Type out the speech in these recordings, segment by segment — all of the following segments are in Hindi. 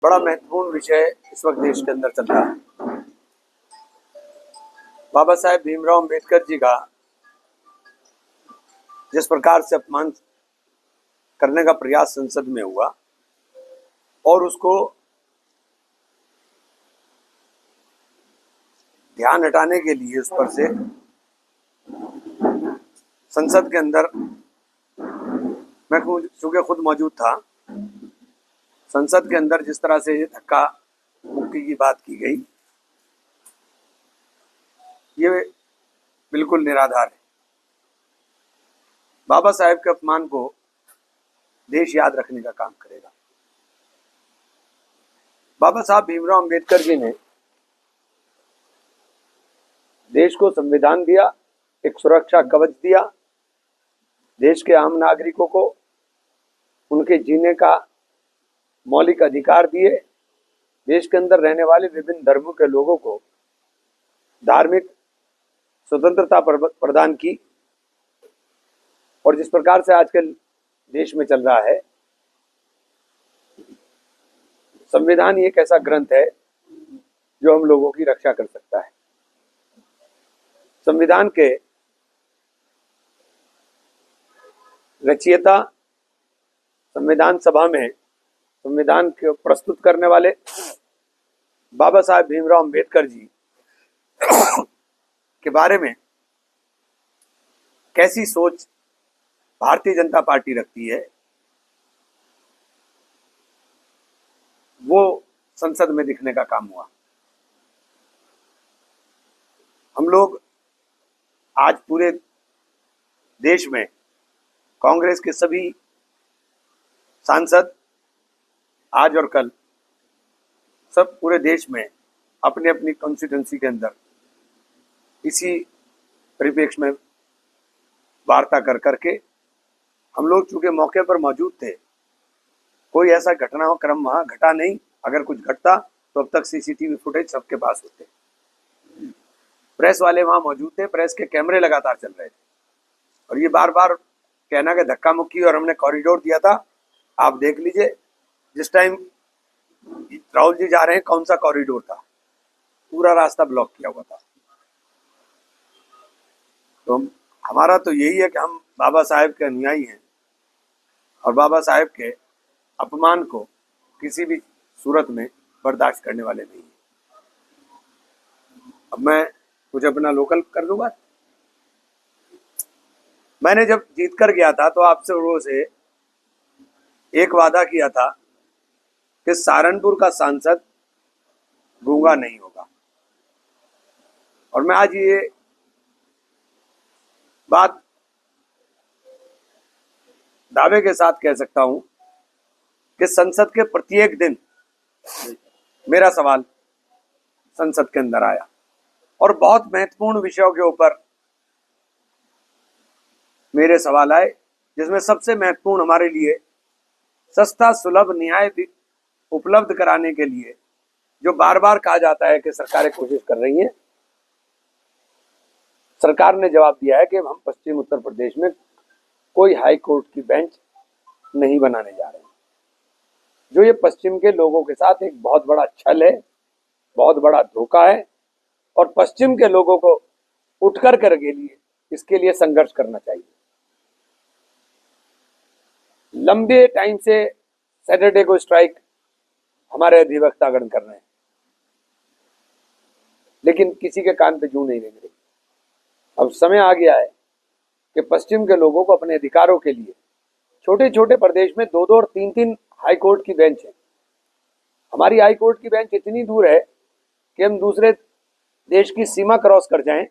बड़ा महत्वपूर्ण विषय इस वक्त देश के अंदर चल रहा है। बाबा साहेब भीमराव अम्बेडकर जी का जिस प्रकार से अपमान करने का प्रयास संसद में हुआ और उसको ध्यान हटाने के लिए उस पर से संसद के अंदर मैं चूंकि खुद मौजूद था, संसद के अंदर जिस तरह से धक्का मुक्की की बात की गई, ये बिल्कुल निराधार है। बाबा साहेब के अपमान को देश याद रखने का काम करेगा। बाबा साहब भीमराव अम्बेडकर जी ने देश को संविधान दिया, एक सुरक्षा कवच दिया, देश के आम नागरिकों को उनके जीने का मौलिक अधिकार दिए, देश के अंदर रहने वाले विभिन्न धर्मों के लोगों को धार्मिक स्वतंत्रता प्रदान की। और जिस प्रकार से आजकल देश में चल रहा है, संविधान एक ऐसा ग्रंथ है जो हम लोगों की रक्षा कर सकता है। संविधान के रचयिता, संविधान सभा में संविधान को प्रस्तुत करने वाले बाबा साहेब भीमराव अम्बेडकर जी के बारे में कैसी सोच भारतीय जनता पार्टी रखती है, वो संसद में दिखने का काम हुआ। हम लोग आज पूरे देश में कांग्रेस के सभी सांसद आज और कल सब पूरे देश में अपने अपनी कॉन्स्टिट्यूंसी के अंदर इसी परिप्रेक्ष्य में वार्ता कर करके हम लोग चूंकि मौके पर मौजूद थे, कोई ऐसा घटनाक्रम वहां घटा नहीं। अगर कुछ घटता तो अब तक सीसीटीवी फुटेज सबके पास होते। प्रेस वाले वहां मौजूद थे, प्रेस के कैमरे लगातार चल रहे थे और ये बार बार कहना कि धक्का मुक्की और हमने कॉरिडोर दिया था। आप देख लीजिए, जिस टाइम राहुल जी जा रहे हैं, कौन सा कॉरिडोर था, पूरा रास्ता ब्लॉक किया हुआ था। तो हमारा तो यही है कि हम बाबा साहेब के अनुयायी हैं और बाबा साहेब के अपमान को किसी भी सूरत में बर्दाश्त करने वाले नहीं हैं। अब मैं कुछ अपना लोकल कर दूंगा। मैंने जब जीत कर गया था तो आपसे लोगों से एक वादा किया था कि सहारनपुर का सांसद गूंगा नहीं होगा, और मैं आज ये बात दावे के साथ कह सकता हूं कि संसद के प्रत्येक दिन मेरा सवाल संसद के अंदर आया और बहुत महत्वपूर्ण विषयों के ऊपर मेरे सवाल आए, जिसमें सबसे महत्वपूर्ण हमारे लिए सस्ता सुलभ न्याय उपलब्ध कराने के लिए जो बार बार कहा जाता है कि सरकारें कोशिश कर रही हैं, सरकार ने जवाब दिया है कि हम पश्चिम उत्तर प्रदेश में कोई हाई कोर्ट की बेंच नहीं बनाने जा रहे हैं। जो ये पश्चिम के लोगों के साथ एक बहुत बड़ा छल है, बहुत बड़ा धोखा है और पश्चिम के लोगों को उठकर के लिए इसके लिए संघर्ष करना चाहिए। लंबे टाइम से सैटरडे को स्ट्राइक हमारे अधिवक्तागण कर रहे हैं, लेकिन किसी के कान पे जूं नहीं रेंग रही। अब समय आ गया है कि पश्चिम के लोगों को अपने अधिकारों के लिए छोटे छोटे प्रदेश में 2-2 और 3-3 हाई कोर्ट की बेंच है। हमारी हाई कोर्ट की बेंच इतनी दूर है कि हम दूसरे देश की सीमा क्रॉस कर जाएं,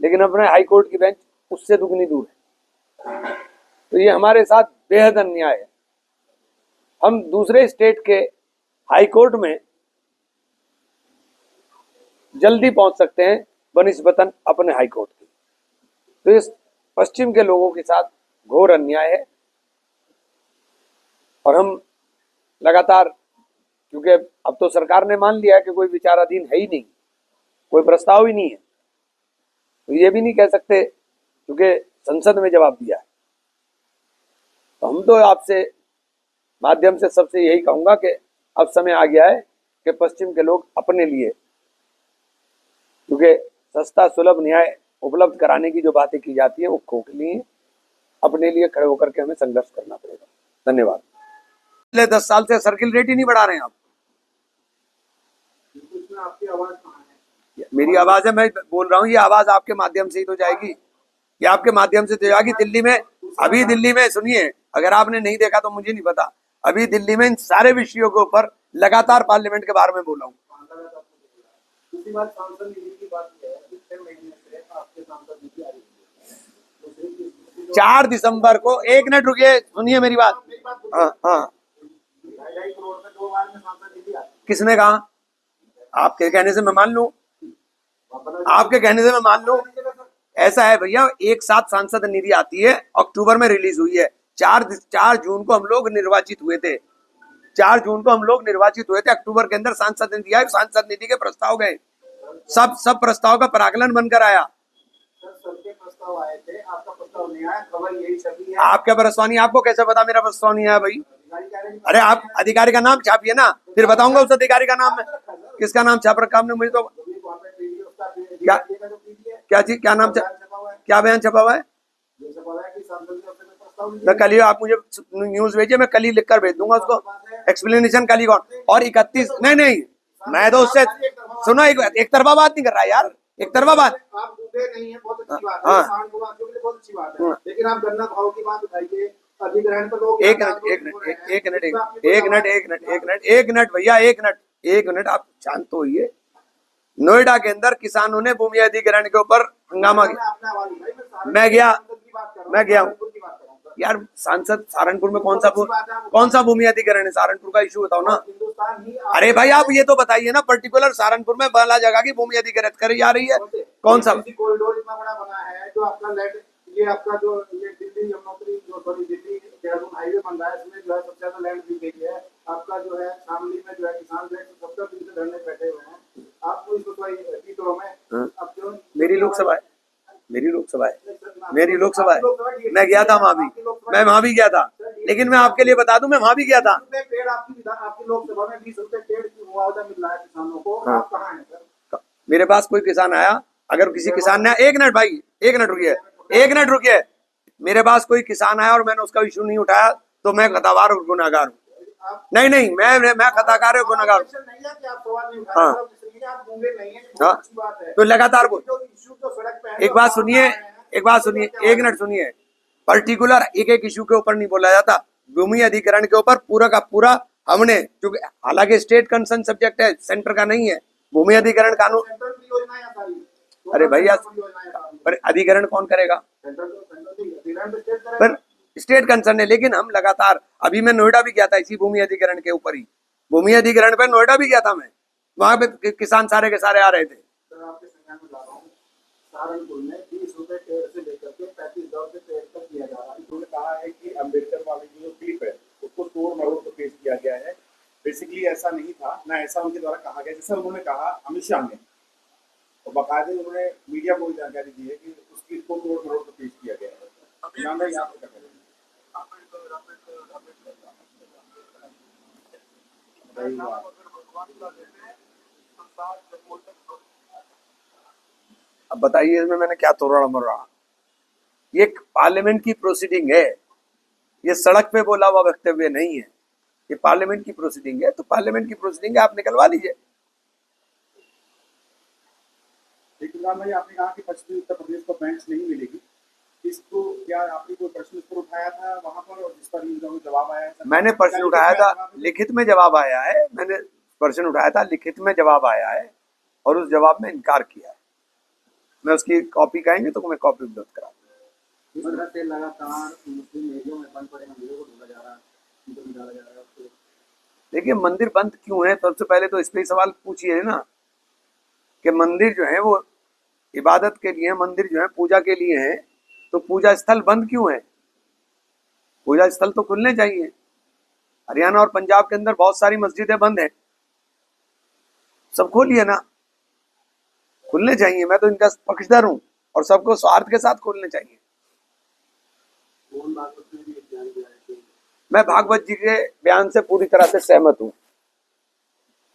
लेकिन अपने हाई कोर्ट की बेंच उससे दुगनी दूर है। तो ये हमारे साथ बेहद अन्याय है। हम दूसरे स्टेट के हाई कोर्ट में जल्दी पहुंच सकते हैं बनिस्बतन अपने हाई कोर्ट की। तो इस पश्चिम के लोगों के साथ घोर अन्याय है और हम लगातार, क्योंकि अब तो सरकार ने मान लिया है कि कोई विचाराधीन है ही नहीं, कोई प्रस्ताव ही नहीं है, तो ये भी नहीं कह सकते क्योंकि संसद में जवाब दिया है। तो हम तो आपसे माध्यम से सबसे यही कहूंगा कि अब समय आ गया है कि पश्चिम के लोग अपने लिए, क्योंकि सस्ता सुलभ न्याय उपलब्ध कराने की जो बातें की जाती है वो खोखली है, अपने लिए खड़े होकर के हमें संघर्ष करना पड़ेगा। धन्यवाद। पिछले 10 साल से सर्किल रेट ही नहीं बढ़ा रहे हैं आप। आपकी आवाज कहाँ है? मेरी आवाज है, मैं बोल रहा हूँ, ये आवाज आपके माध्यम से ही तो जाएगी, ये आपके माध्यम से तो जाएगी। दिल्ली में, अभी दिल्ली में सुनिए, अगर आपने नहीं देखा तो मुझे नहीं पता, अभी दिल्ली में इन सारे विषयों के ऊपर लगातार पार्लियामेंट के बारे में बोला हूँ। दूसरी बात, सांसद निधि की बात है, 6 महीने से आपके सांसद निधि आ रही है। 4 दिसंबर को, एक मिनट रुकिए, सुनिए मेरी बात। हाँ हाँ, 2.5 करोड़ में 2 बार में सांसद निधि आती है। किसने कहा? आपके कहने से मैं मान लूं, आपके कहने से मैं मान लूं। ऐसा है भैया, एक साथ सांसद निधि आती है, अक्टूबर में रिलीज हुई है। 4 जून को हम लोग निर्वाचित हुए थे, 4 जून को हम लोग निर्वाचित हुए थे। अक्टूबर के अंदर सांसद निधि आई, सांसद निधि के प्रस्ताव गए, सब प्रस्ताव का पराकलन बनकर आया। सबके प्रस्ताव आए थे, आपका प्रस्ताव नहीं आया, खबर यही छपी है। आपका प्रस्ताव नहीं, आपको कैसे पता मेरा प्रस्ताव नहीं आया भाई? अरे आप अधिकारी का नाम छापिए ना, फिर बताऊंगा उस अधिकारी का नाम है, किसका नाम छाप रखा आपने? मुझे तो क्या क्या चीज, क्या नाम, क्या बयान छपा हुआ है? मैं कल ही, आप मुझे न्यूज भेजिए, मैं कल ही लिख कर भेज दूंगा उसको, एक्सप्लेनेशन कल ही। कौन? और 31 नहीं, मैं तो उससे सुनो, एक तरफा बात नहीं कर रहा यार, एक तरफा बात। आप नहीं है, बहुत अच्छी बात है, किसान को बात करके बहुत अच्छी बात है, लेकिन आप गन्ना भाव की बात उठाइए, अधिग्रहण पर लोग एक मिनट भैया, एक मिनट, आप शांत होइए। नोएडा के अंदर किसानों ने भूमि अधिग्रहण के ऊपर हंगामा किया। मैं गया हूँ यार। सांसद सहारनपुर में कौन सा भूमि अधिग्रहण है? सहारनपुर का इशू बताओ ना। अरे भाई आप ये तो बताइए ना, पर्टिकुलर सहारनपुर में बाला जगह की भूमि अधिग्रहित करी जा रही है, कौन सा कॉरिडोर इतना बड़ा बना है, जो आपका लैंड, ये आपका जो ये दिल्ली यमुनोत्री, जो सॉरी दिल्ली देहरादून हाईवे बन रहा है, इसमें जो है सबसे ज्यादा लैंड दी गई है। आपका जो है शामली में जो है किसान जो है 70 दिन से धरने बैठे हुए हैं। आपको इस कीटों में अब जो मेरी लोकसभा है, मेरी लोकसभा है, मैं गया था वहां भी, मैं वहां भी गया था, लेकिन मैं आपके लिए बता दूं, मैं वहां भी गया था। पेड़ आपकी लोकसभा में 20 रुपए पेड़ की मुआवजा मिल रहा है किसानों को, आप कहाँ हैं सर? मेरे पास कोई किसान आया, अगर किसी किसान ने, एक मिनट भाई, एक मिनट रुकिए, मेरे पास कोई किसान आया और मैंने उसका इशू नहीं उठाया तो मैं खतावार और गुनाहगार हूँ। नहीं, मैं खताकार और गुनाहगार हूँ। हाँ, तो लगातार एक बात सुनिए, एक मिनट सुनिए, पर्टिकुलर एक इशू के ऊपर नहीं बोला जाता, भूमि अधिग्रहण के ऊपर पूरा का पूरा हमने, क्योंकि हालांकि स्टेट कंसर्न सब्जेक्ट है, सेंटर का नहीं है, भूमि अधिग्रहण कानून। अरे भैया, पर अधिग्रहण कौन करेगा? पर स्टेट कंसर्न है, लेकिन हम लगातार, अभी मैं नोएडा भी गया था इसी भूमि अधिग्रहण के ऊपर ही, भूमि अधिग्रहण पे नोएडा भी गया था मैं, वहां पे किसान सारे के सारे आ रहे थे। सहारनपुर में 20 रुपए पेड़ से लेकर के 35 रुपए पेड़ तक दिया जा रहा है। उन्होंने कहा है कि अम्बेडकर वाली जो क्लिप है उसको तोड़ मरोड़ कर पेश किया गया है, बेसिकली ऐसा नहीं था ना, ऐसा उनके द्वारा कहा गया, जैसा उन्होंने कहा अमित शाह ने, और बाकायदे उन्होंने मीडिया को जानकारी दी है कि उस क्लिप को तोड़ मरोड़ कर पेश किया गया है। अब बताइए इसमें मैंने क्या तोड़ा मरोड़ा? ये पार्लियामेंट की प्रोसीडिंग है, ये सड़क पे बोला हुआ वक्तव्य नहीं है, ये पार्लियामेंट की प्रोसीडिंग है, तो पार्लियामेंट की प्रोसीडिंग है, आप निकलवा लीजिए। लेकिन आपने कहा कि पश्चिमी उत्तर प्रदेश को बेंच नहीं मिलेगी, इसको क्या आपने कोई प्रश्न पर उठाया था वहां पर, और जिस पर जवाब आया है? मैंने प्रश्न उठाया था, लिखित में जवाब आया है, मैंने प्रश्न उठाया था, लिखित में जवाब आया है, और उस जवाब में इनकार किया है। मैं उसकी कॉपी कहेंगे तो मैं कॉपी उपलब्ध करा दूंगा। लगातार मुस्लिम एरिया में बंद पड़े मंदिरों को ढूंढा जा रहा है। देखिए मंदिर बंद क्यों है, सबसे पहले तो इस पे सवाल पूछिए ना, कि मंदिर जो है वो इबादत के लिए, मंदिर जो है पूजा के लिए है, तो पूजा स्थल बंद क्यों है? पूजा स्थल तो खुलने चाहिए। हरियाणा और पंजाब के अंदर बहुत सारी मस्जिदें बंद हैं, सब खोलिए ना, खुलने चाहिए। मैं तो इनका पक्षधर हूँ, और सबको स्वार्थ के साथ खोलने चाहिए। मैं भागवत जी के बयान से पूरी तरह से सहमत हूँ।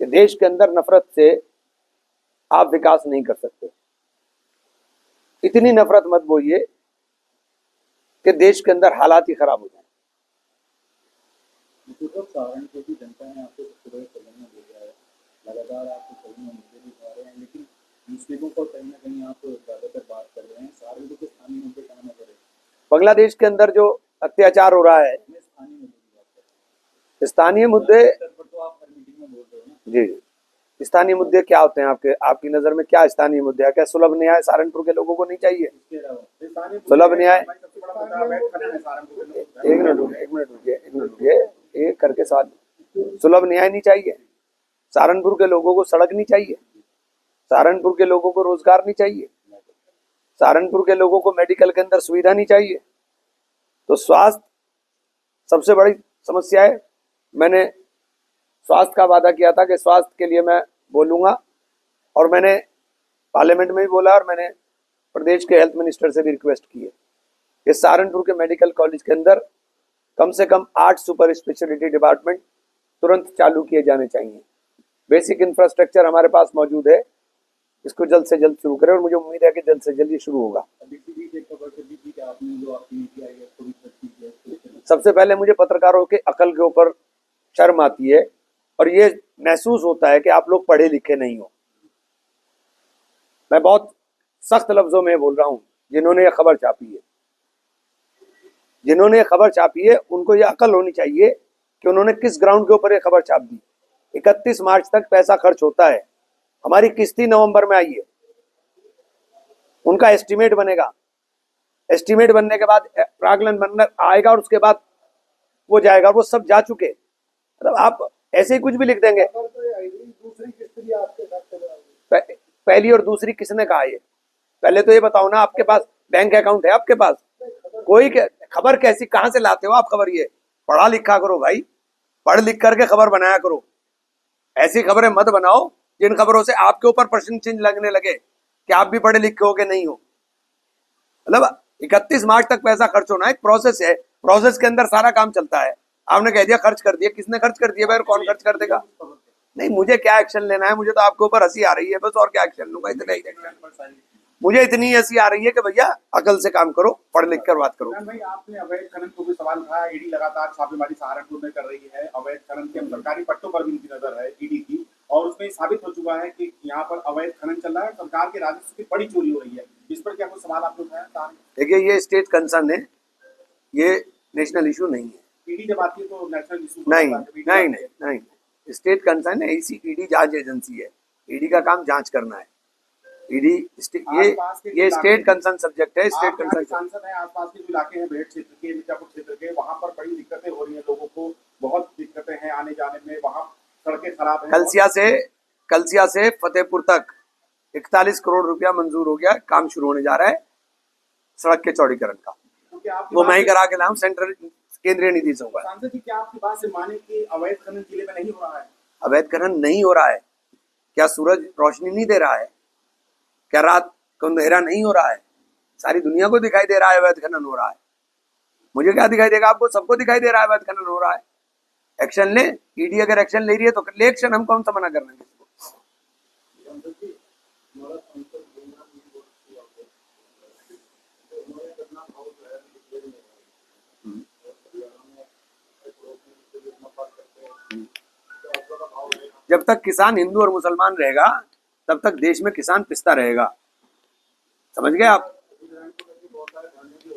कि देश के अंदर नफरत से आप विकास नहीं कर सकते। इतनी नफरत मत बोइए कि देश के अंदर हालात ही खराब हो जाए। सहारनपुर की जनता ने आपको सबसे बड़े सदन में भेजा है, लगातार आपको सदन में मुद्दे भी उठा रहे हैं, लेकिन मुस्लिमों पर कहीं ना कहीं आप ज्यादातर बात कर रहे हैं। सहारनपुर के स्थानीय मुद्दे कहाँ न करें, बांग्लादेश के अंदर जो अत्याचार हो रहा है, स्थानीय मुद्दे की बात करें। स्थानीय मुद्दे, तो आप हर मीटिंग में बोल रहे हो ना। जी, स्थानीय मुद्दे क्या होते हैं आपकी नजर में? क्या स्थानीय मुद्दे है? क्या सुलभ न्याय सहारनपुर के लोगों को नहीं चाहिए? सुलभ न्याय, एक मिनट रुकिए, एक करके सवाल। सुलभ न्याय नहीं चाहिए? सहारनपुर के लोगों को सड़क नहीं चाहिए? सहारनपुर के लोगों को रोजगार नहीं चाहिए? सहारनपुर के लोगों को मेडिकल के अंदर सुविधा नहीं चाहिए? तो स्वास्थ्य सबसे बड़ी समस्या है। मैंने स्वास्थ्य का वादा किया था कि स्वास्थ्य के लिए मैं बोलूंगा, और मैंने पार्लियामेंट में भी बोला, और मैंने प्रदेश के हेल्थ मिनिस्टर से भी रिक्वेस्ट की है कि सहारनपुर के मेडिकल कॉलेज के अंदर कम से कम 8 सुपर स्पेशलिटी डिपार्टमेंट तुरंत चालू किए जाने चाहिए। बेसिक इंफ्रास्ट्रक्चर हमारे पास मौजूद है, इसको जल्द से जल्द शुरू करें, और मुझे उम्मीद है कि जल्द से जल्द ये शुरू होगा। सबसे पहले मुझे पत्रकारों के अकल के ऊपर शर्म आती है, और ये महसूस होता है कि आप लोग पढ़े लिखे नहीं हो। मैं बहुत सख्त लफ्जों में बोल रहा हूं, जिन्होंने ये खबर छापी है, जिन्होंने ये खबर छापी है, उनको ये अकल होनी चाहिए कि उन्होंने किस ग्राउंड के ऊपर ये खबर छाप दी। 31 मार्च तक पैसा खर्च होता है, हमारी किस्ती नवंबर में आई है, उनका एस्टीमेट बनेगा, एस्टीमेट बनने के बाद प्रागलन बनना आएगा, और उसके बाद वो जाएगा, वो सब जा चुके। मतलब आप ऐसे ही कुछ भी लिख देंगे। पहली और दूसरी किसने कहा? ये पहले तो ये बताओ ना, आपके पास बैंक अकाउंट है? आपके पास कोई खबर कैसी, कहां से लाते हो आप खबर? ये पढ़ा लिखा करो भाई, पढ़ लिख करके खबर बनाया करो। ऐसी खबरें मत बनाओ जिन खबरों से आपके ऊपर प्रश्न चिन्ह लगने लगे कि आप भी पढ़े लिखे हो कि नहीं हो। मतलब 31 मार्च तक पैसा खर्च होना एक प्रोसेस है, प्रोसेस के अंदर सारा काम चलता है। आपने कह दिया खर्च कर दिया, किसने खर्च कर दिया भाई? कौन खर्च कर देगा? नहीं, मुझे क्या एक्शन लेना है? मुझे तो आपके ऊपर हंसी आ रही है बस, और क्या एक्शन लूंगा? इतना ही एक्शन मुझे इतनी हंसी आ रही है कि भैया अकल से काम करो, पढ़ लिख कर बात करो। भाई, आपने अवैध खनन को भी सवाल उठाया। ईडी लगातार छापेमारी सहारनपुर में कर रही है, अवैध खनन के सरकारी पट्टों पर भी उनकी नजर है ईडी की, और उसमें साबित हो चुका है कि यहाँ पर अवैध खनन चल रहा है, सरकार के राजस्व की बड़ी चोरी हो रही है। इस पर क्या कुछ सवाल आपने उठाया? देखिए, ये स्टेट कंसर्न है, ये नेशनल इशू नहीं है। ईडी जब आती है तो नेशनल इशू नहीं, स्टेट कंसर्न है। इसी ईडी जांच एजेंसी है, ईडी का काम जांच करना है। ईडी ये स्टेट कंसर्न सब्जेक्ट है। स्टेट कंसर्न सांसद है, आसपास के जो इलाके हैं, बेहट क्षेत्र के, मिर्जापुर क्षेत्र के, वहाँ पर बड़ी दिक्कतें हो रही है, लोगों को बहुत दिक्कतें हैं आने जाने में, वहाँ सड़कें खराब हैं। कलसिया से फतेहपुर तक 41 करोड़ रुपया मंजूर हो गया, काम शुरू होने जा रहा है सड़क के चौड़ीकरण का। वो मैं ही करा के लाऊं, सेंट्रल केंद्रीय निधि से होगा। सांसद जी, क्या आपकी बात से माने कि अवैध खनन जिले में नहीं हो रहा है? अवैध खनन नहीं हो रहा है? क्या सूरज रोशनी नहीं दे रहा है? क्या रात को अंधेरा नहीं हो रहा है? सारी दुनिया को दिखाई दे रहा है अवैध खनन हो रहा है। मुझे क्या दिखाई देगा? आपको सबको दिखाई दे रहा है अवैध खनन हो रहा है। एक्शन ले, ईडी अगर एक्शन ले रही है तो ले एक्शन, हम कौन सा मना करना किसको? जब तक किसान हिंदू और मुसलमान रहेगा तब तक देश में किसान पिसता रहेगा। समझ गए आप?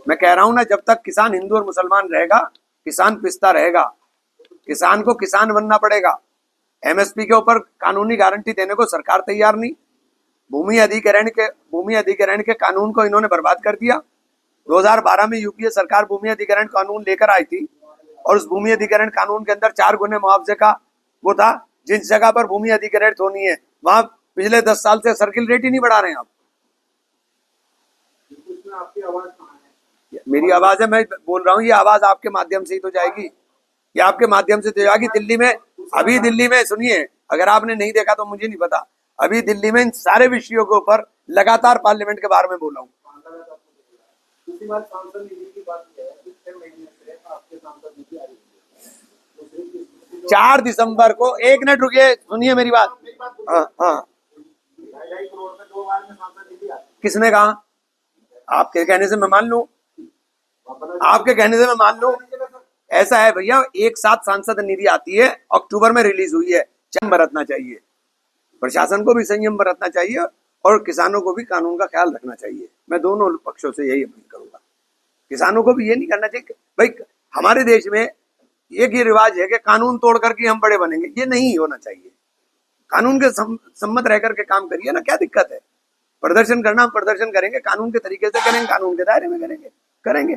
मैं कह रहा हूं ना, जब तक किसान हिंदू और मुसलमान रहेगा किसान पिसता रहेगा। किसान को किसान बनना पड़ेगा। एमएसपी के ऊपर कानूनी गारंटी देने को सरकार तैयार नहीं। भूमि अधिग्रहण के कानून को इन्होंने बर्बाद कर दिया। 2012 में यूपीए सरकार भूमि अधिग्रहण कानून लेकर आई थी, और उस भूमि अधिग्रहण कानून के अंदर 4 गुने मुआवजे का वो था। जिस जगह पर भूमि अधिग्रहित होनी है वहां पिछले 10 साल से सर्किल रेट ही नहीं बढ़ा रहे हैं आप। आपकी आवाज कहाँ है? मेरी आवाज है, मैं बोल रहा हूँ, ये आवाज आपके माध्यम से ही तो जाएगी, ये आपके माध्यम से तो जाएगी। दिल्ली में, अभी दिल्ली में सुनिए, अगर आपने नहीं देखा तो मुझे नहीं पता, अभी दिल्ली में इन सारे विषयों के ऊपर लगातार पार्लियामेंट के बारे में बोला हूँ। 4 दिसंबर को, 1 मिनट रुकिए, सुनिए मेरी बात। हाँ हाँ, 2.5 करोड़ में 2 बार में सांसद निधि आती किसने कहा? आपके कहने से मैं मान लूं, आपके कहने से मैं मान लूं। ऐसा है भैया, एक साथ सांसद निधि आती है, अक्टूबर में रिलीज हुई है। संयम बरतना चाहिए, प्रशासन को भी संयम बरतना चाहिए और किसानों को भी कानून का ख्याल रखना चाहिए। मैं दोनों पक्षों से यही अपील करूंगा। किसानों को भी ये नहीं करना चाहिए भाई, हमारे देश में एक ये रिवाज है कि कानून तोड़ करके हम बड़े बनेंगे, ये नहीं होना चाहिए। कानून के सम्मत रह करके काम करिए ना, क्या दिक्कत है? प्रदर्शन करना, हम प्रदर्शन करेंगे, कानून के तरीके से करेंगे, कानून के दायरे में करेंगे।